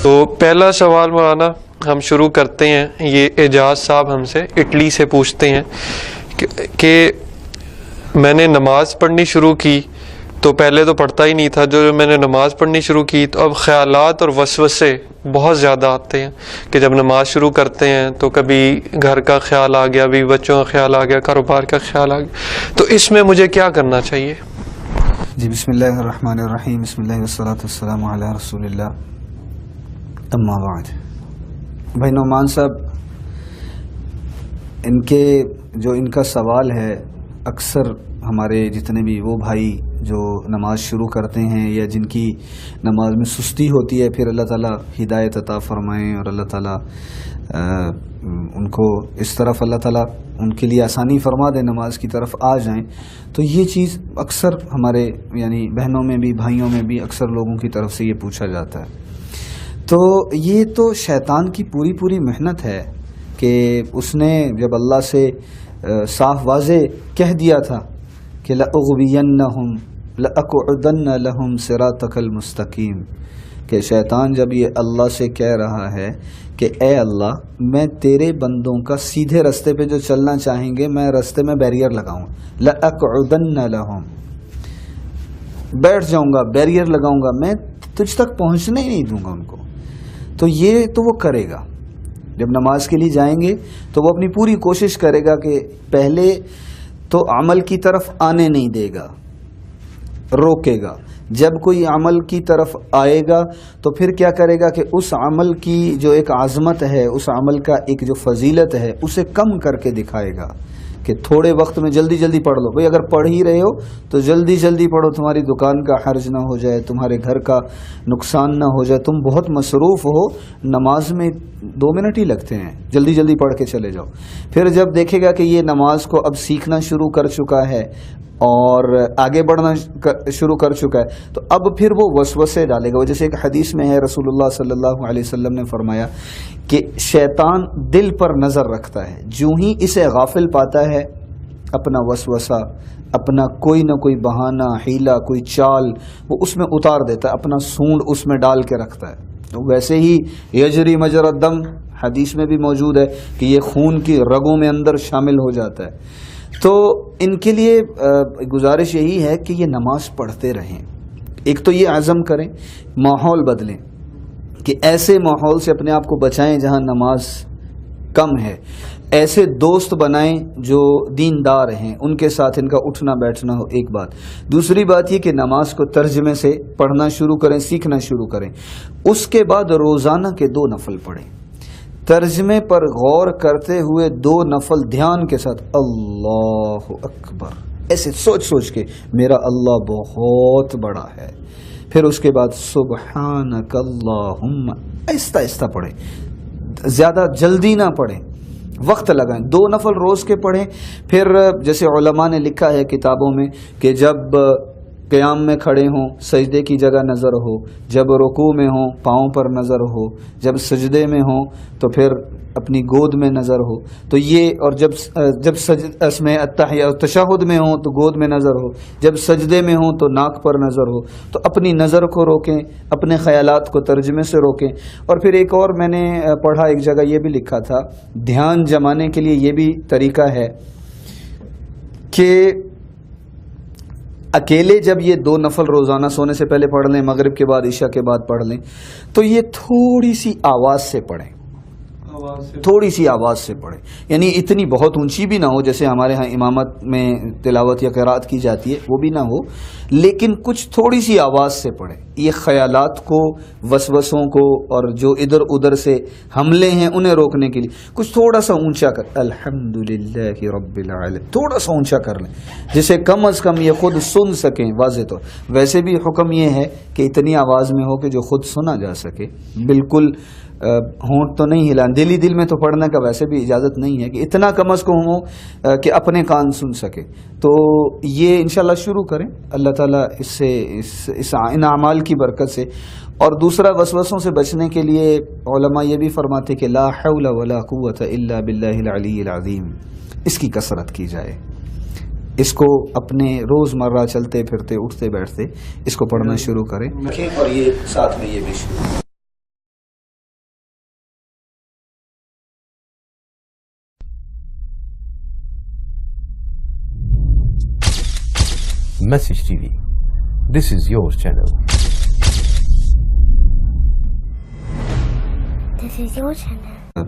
تو پہلا سوال مولانا ہم شروع کرتے ہیں، یہ اعجاز صاحب ہم سے اٹلی سے پوچھتے ہیں کہ میں نے نماز پڑھنی شروع کی تو پہلے تو پڑھتا ہی نہیں تھا، جو میں نے نماز پڑھنی شروع کی تو اب خیالات اور وسوسے بہت زیادہ آتے ہیں کہ جب نماز شروع کرتے ہیں تو کبھی گھر کا خیال آ گیا، بھی بچوں کا خیال آ گیا، کاروبار کا خیال آ گیا، تو اس میں مجھے کیا کرنا چاہیے؟ جی بسم اللہ الرحمن الرحیم، بسم اللہ والصلاۃ والسلام علی رسول اللہ، اما بعد۔ بھائی نعمان صاحب، ان کا سوال ہے، اکثر ہمارے جتنے بھی وہ بھائی جو نماز شروع کرتے ہیں یا جن کی نماز میں سستی ہوتی ہے، پھر اللہ تعالیٰ ہدایت عطا فرمائیں اور اللہ تعالیٰ ان کو اس طرف اللہ تعالیٰ ان کے لیے آسانی فرما دے، نماز کی طرف آ جائیں، تو یہ چیز اکثر ہمارے یعنی بہنوں میں بھی بھائیوں میں بھی اکثر لوگوں کی طرف سے یہ پوچھا جاتا ہے۔ تو یہ تو شیطان کی پوری محنت ہے کہ اس نے جب اللہ سے صاف واضح کہہ دیا تھا کہ لَأُغْوِيَنَّهُمْ لَأَقْعُدَنَّ لَهُمْ صِرَاطَكَ الْمُسْتَقِيمَ، کہ شیطان جب یہ اللہ سے کہہ رہا ہے کہ اے اللہ، میں تیرے بندوں کا سیدھے رستے پہ جو چلنا چاہیں گے میں رستے میں بیریئر لگاؤں، لَأَقْعُدَنَّ لَهُمْ، بیٹھ جاؤں گا، بیریئر لگاؤں گا، میں تجھ تک پہنچنے ہی نہیں دوں گا ان کو۔ تو یہ تو وہ کرے گا، جب نماز کے لیے جائیں گے تو وہ اپنی پوری کوشش کرے گا کہ پہلے تو عمل کی طرف آنے نہیں دے گا، روکے گا، جب کوئی عمل کی طرف آئے گا تو پھر کیا کرے گا کہ اس عمل کی جو ایک عظمت ہے، اس عمل کا ایک جو فضیلت ہے اسے کم کر کے دکھائے گا کہ تھوڑے وقت میں جلدی پڑھ لو۔ بھئی اگر پڑھ ہی رہے ہو تو جلدی پڑھو، تمہاری دکان کا حرج نہ ہو جائے، تمہارے گھر کا نقصان نہ ہو جائے، تم بہت مصروف ہو، نماز میں 2 منٹ ہی لگتے ہیں، جلدی پڑھ کے چلے جاؤ۔ پھر جب دیکھے گا کہ یہ نماز کو اب سیکھنا شروع کر چکا ہے اور آگے بڑھنا شروع کر چکا ہے تو اب پھر وہ وسوسے ڈالے گا۔ جیسے ایک حدیث میں ہے، رسول اللہ صلی اللہ علیہ وسلم نے فرمایا کہ شیطان دل پر نظر رکھتا ہے، جو ہی اسے غافل پاتا ہے اپنا وسوسہ، اپنا کوئی نہ کوئی بہانہ، حیلہ، کوئی چال وہ اس میں اتار دیتا ہے، اپنا سونڈ اس میں ڈال کے رکھتا ہے۔ ویسے ہی یجری مجرى الدم حدیث میں بھی موجود ہے کہ یہ خون کی رگوں میں اندر شامل ہو جاتا ہے۔ تو ان کے لیے گزارش یہی ہے کہ یہ نماز پڑھتے رہیں۔ ایک تو یہ عزم کریں، ماحول بدلیں کہ ایسے ماحول سے اپنے آپ کو بچائیں جہاں نماز کم ہے، ایسے دوست بنائیں جو دیندار ہیں، ان کے ساتھ ان کا اٹھنا بیٹھنا ہو، ایک بات۔ دوسری بات یہ کہ نماز کو ترجمے سے پڑھنا شروع کریں، سیکھنا شروع کریں۔ اس کے بعد روزانہ کے 2 نفل پڑھیں، ترجمے پر غور کرتے ہوئے 2 نفل دھیان کے ساتھ، اللہ اکبر، ایسے سوچ کے میرا اللہ بہت بڑا ہے۔ پھر اس کے بعد سبحانک اللہم، آہستہ پڑھیں، زیادہ جلدی نہ پڑھیں، وقت لگائیں، 2 نفل روز کے پڑھیں۔ پھر جیسے علماء نے لکھا ہے کتابوں میں کہ جب قیام میں کھڑے ہوں سجدے کی جگہ نظر ہو، جب رکوع میں ہوں پاؤں پر نظر ہو، جب سجدے میں ہوں تو پھر اپنی گود میں نظر ہو، تو یہ، اور جب اس میں تشہد میں ہوں تو گود میں نظر ہو، جب سجدے میں ہوں تو ناک پر نظر ہو، تو اپنی نظر کو روکیں، اپنے خیالات کو ترجمے سے روکیں۔ اور پھر ایک اور میں نے پڑھا ایک جگہ یہ بھی لکھا تھا، دھیان جمانے کے لیے یہ بھی طریقہ ہے کہ اکیلے جب یہ 2 نفل روزانہ سونے سے پہلے پڑھ لیں، مغرب کے بعد عشاء کے بعد پڑھ لیں، تو یہ تھوڑی سی آواز سے پڑھیں، تھوڑی سی آواز سے پڑھیں، یعنی اتنی بہت اونچی بھی نہ ہو جیسے ہمارے ہاں امامت میں تلاوت یا قرات کی جاتی ہے، وہ بھی نہ ہو، لیکن کچھ تھوڑی سی آواز سے پڑھیں۔ یہ خیالات کو، وسوسوں کو اور جو ادھر ادھر سے حملے ہیں انہیں روکنے کے لیے کچھ تھوڑا سا اونچا کر، الحمدللہ رب العالمین، تھوڑا سا اونچا کر لیں جسے کم از کم یہ خود سن سکیں واضح طور۔ ویسے بھی حکم یہ ہے کہ اتنی آواز میں ہو کہ جو خود سنا جا سکے، بالکل ہونٹ تو نہیں ہلا، دل میں تو پڑھنے کا ویسے بھی اجازت نہیں ہے، کہ اتنا کم از کم ہو کہ اپنے کان سن سکے۔ تو یہ انشاءاللہ شروع کریں، اللہ تعالیٰ اس سے ان اعمال کی برکت سے۔ اور دوسرا وسوسوں سے بچنے کے لیے علماء یہ بھی فرماتے کہ لا حول ولا قوت الا باللہ العلی العظیم، اس کی کثرت کی جائے، اس کو اپنے روزمرہ چلتے پھرتے اٹھتے بیٹھتے اس کو پڑھنا شروع کریں، اور یہ ساتھ میں یہ بھی شروع Message TV. This is your channel. This is your channel.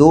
2